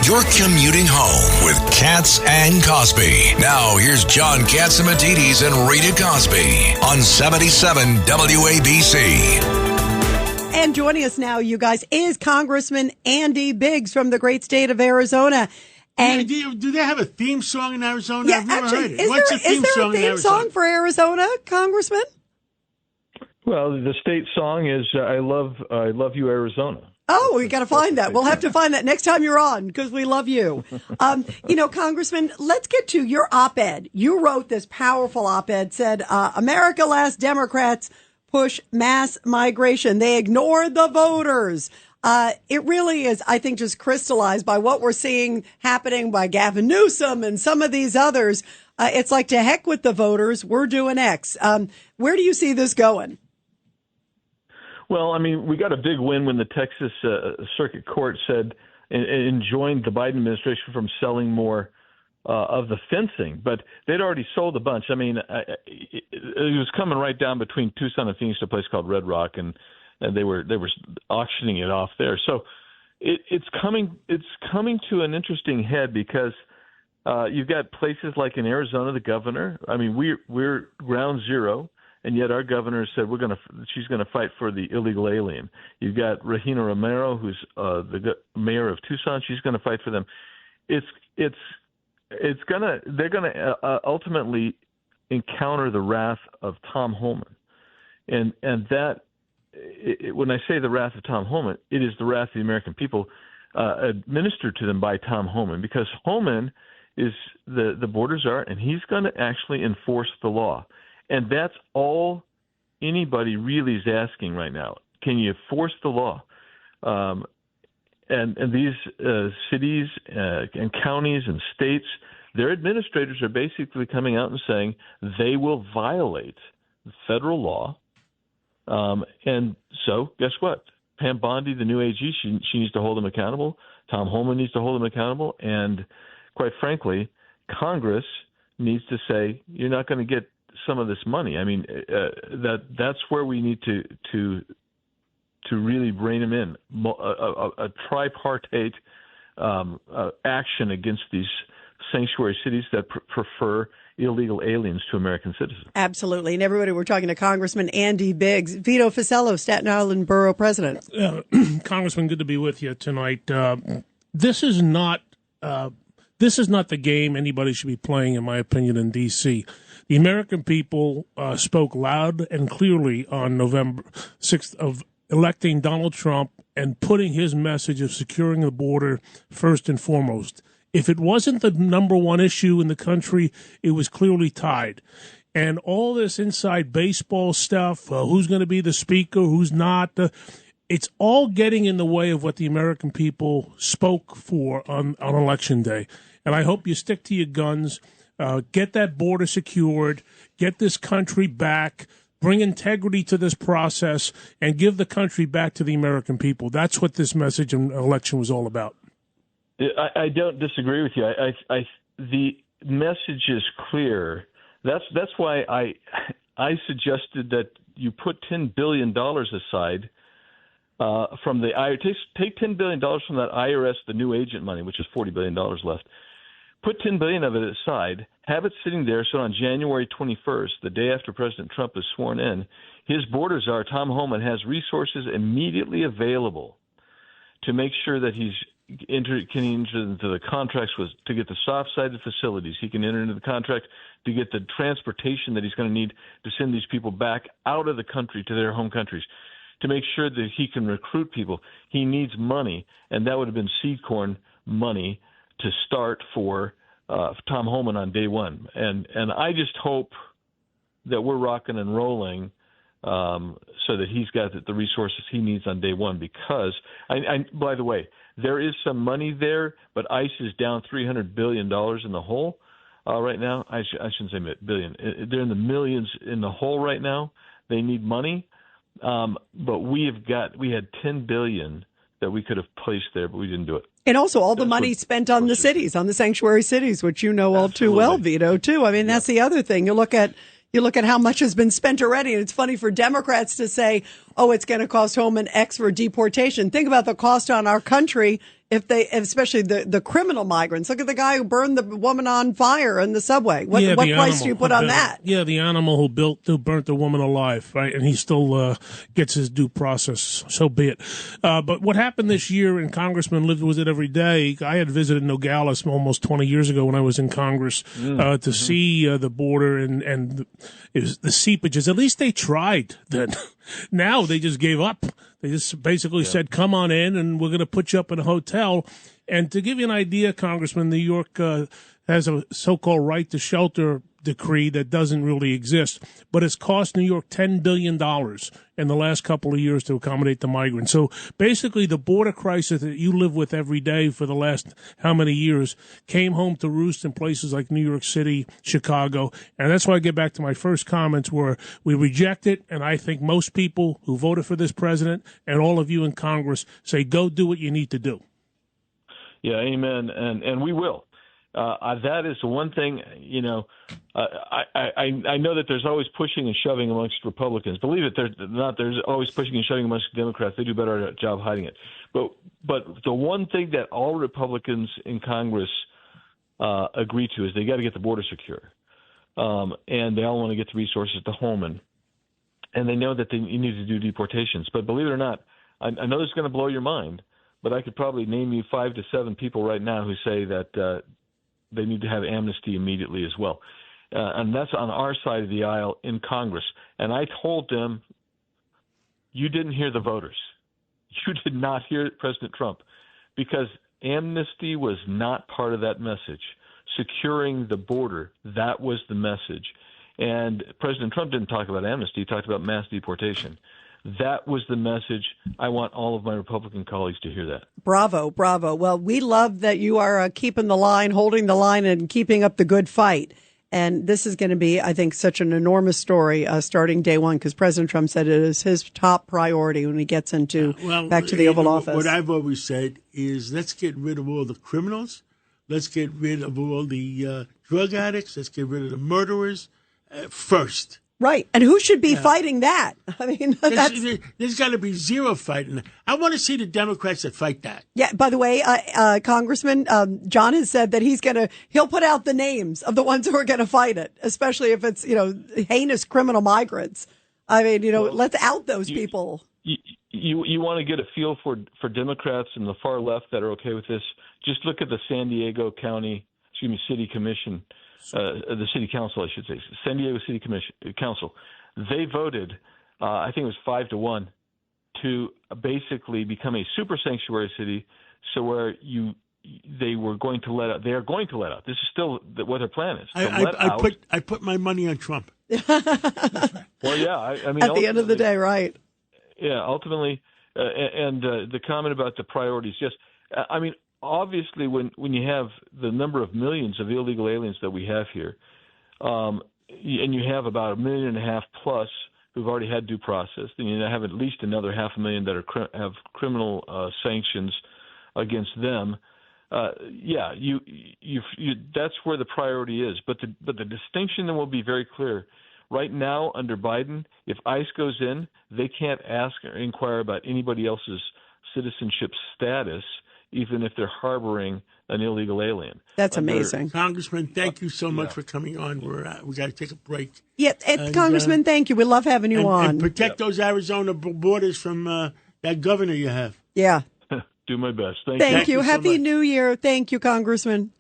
You're commuting home with Katz and Cosby. Now, here's John Katzimatidis and Rita Cosby on 77 WABC. And joining us now, you guys, is Congressman Andy Biggs from the great state of Arizona. And do they have a theme song in Arizona? Yeah, I've never actually, heard it. is What's there, the theme is there song a theme song for Arizona, Congressman? Well, the state song is "I love you, Arizona." Oh, we got to find that. We'll have to find that next time you're on because we love you. Congressman, let's get to your op-ed. You wrote this powerful op-ed, said, America last Democrats push mass migration. They ignored the voters. It really is, I think, just crystallized by what we're seeing happening by Gavin Newsom and some of these others. It's like, to heck with the voters. We're doing X. Where do you see this going? Well, I mean, we got a big win when the Texas Circuit Court said and enjoined the Biden administration from selling more of the fencing, but they'd already sold a bunch. I mean, it was coming right down between Tucson and Phoenix, a place called Red Rock, and they were auctioning it off there. So it's coming to an interesting head because you've got places like in Arizona, the governor. I mean, we're ground zero. And yet our governor said she's going to fight for the illegal alien. You've got Regina Romero, who's the mayor of Tucson. She's going to fight for them. They're going to ultimately encounter the wrath of Tom Homan, and that when I say the wrath of Tom Homan, it is the wrath of the American people administered to them by Tom Homan, because Homan is the border czar, and he's going to actually enforce the law. And that's all anybody really is asking right now. Can you enforce the law? And these cities and counties and states, their administrators are basically coming out and saying they will violate federal law. And so guess what? Pam Bondi, the new AG, she needs to hold them accountable. Tom Homan needs to hold them accountable. And quite frankly, Congress needs to say, you're not going to get some of this money. I mean, that's where we need to really rein them in. A tripartite action against these sanctuary cities that prefer illegal aliens to American citizens. Absolutely. And everybody, we're talking to Congressman Andy Biggs, Vito Ficello, Staten Island Borough President. Congressman, good to be with you tonight. This is not the game anybody should be playing, in my opinion, in D.C. The American people spoke loud and clearly on November 6th of electing Donald Trump and putting his message of securing the border first and foremost. If it wasn't the number one issue in the country, it was clearly tied. And all this inside baseball stuff, who's going to be the speaker, who's not, it's all getting in the way of what the American people spoke for on Election Day. And I hope you stick to your guns. Get that border secured, get this country back, bring integrity to this process, and give the country back to the American people. That's what this message and election was all about. I don't disagree with you. The message is clear. That's why I suggested that you put $10 billion aside from the IRS. Take $10 billion from that IRS, the new agent money, which is $40 billion left. Put $10 billion of it aside, have it sitting there so on January 21st, the day after President Trump is sworn in, his border czar, Tom Homan, has resources immediately available to make sure that he can enter into the contracts to get the soft-sided facilities. He can enter into the contract to get the transportation that he's going to need to send these people back out of the country to their home countries, to make sure that he can recruit people. He needs money, and that would have been seed corn money to start for Tom Homan on day one. And I just hope that we're rocking and rolling so that he's got the resources he needs on day one, because, by the way, there is some money there, but ICE is down $300 billion in the hole right now. I shouldn't say billion. They're in the millions in the hole right now. They need money. But we had $10 billion that we could have placed there, but we didn't do it. And also all the money spent on the cities, on the sanctuary cities, which you know all too well, Vito, too. I mean, that's the other thing. You look at how much has been spent already. And it's funny for Democrats to say, it's going to cost home an X for deportation. Think about the cost on our country especially the criminal migrants. Look at the guy who burned the woman on fire in the subway. What price do you put on that? Yeah, the animal who burnt the woman alive, right? And he still gets his due process. So be it. But what happened this year, and Congressman lived with it every day. I had visited Nogales almost 20 years ago when I was in Congress to see the border and it was the seepages. At least they tried then. Now they just gave up. They just basically said, come on in and we're going to put you up in a hotel. And to give you an idea, Congressman, New York has a so-called right to shelter decree that doesn't really exist, but it's cost New York $10 billion in the last couple of years to accommodate the migrants. So basically the border crisis that you live with every day for the last how many years came home to roost in places like New York City, Chicago. And that's why I get back to my first comments where we reject it. And I think most people who voted for this president and all of you in Congress say, go do what you need to do. Yeah, amen. And we will. That is the one thing, I know that there's always pushing and shoving amongst Republicans. Believe it, there's always pushing and shoving amongst Democrats. They do a better job hiding it. But the one thing that all Republicans in Congress agree to is they got to get the border secure. And they all want to get the resources to home. And they know that they need to do deportations. But believe it or not, I know this is going to blow your mind, but I could probably name you 5 to 7 people right now who say that they need to have amnesty immediately as well. And that's on our side of the aisle in Congress. And I told them, you didn't hear the voters. You did not hear President Trump, because amnesty was not part of that message. Securing the border, that was the message. And President Trump didn't talk about amnesty. He talked about mass deportation. That was the message. I want all of my Republican colleagues to hear that. Bravo, bravo. Well, we love that you are keeping the line, holding the line, and keeping up the good fight. And this is going to be, I think, such an enormous story starting day one, because President Trump said it is his top priority when he gets into back to the Oval Office. What I've always said is, let's get rid of all the criminals. Let's get rid of all the drug addicts. Let's get rid of the murderers first. Right. And who should be fighting that? I mean, there's got to be zero fighting. I want to see the Democrats that fight that. Yeah. By the way, Congressman John has said that he'll put out the names of the ones who are going to fight it, especially if it's, heinous criminal migrants. I mean, let's out those people. You want to get a feel for Democrats and the far left that are okay with this? Just look at the San Diego City Commission. The city council, I should say, San Diego City Council. They voted, I think it was 5-1, to basically become a super sanctuary city. So where they are going to let out. This is still what their plan is. I put my money on Trump. Well, yeah. I mean, at the end of the day, right? Yeah. Ultimately, and the comment about the priorities. Yes. I mean, obviously, when you have the number of millions of illegal aliens that we have here, and you have about 1.5 million plus who've already had due process, then you have at least another 500,000 that have criminal sanctions against them. That's where the priority is. But the distinction then will be very clear. Right now, under Biden, if ICE goes in, they can't ask or inquire about anybody else's citizenship status, even if they're harboring an illegal alien. That's amazing. Congressman, thank you so much for coming on. We got to take a break. Yeah, Congressman, thank you. We love having you on. And protect those Arizona borders from that governor you have. Yeah. Do my best. Thank you. So Happy much. New Year. Thank you, Congressman.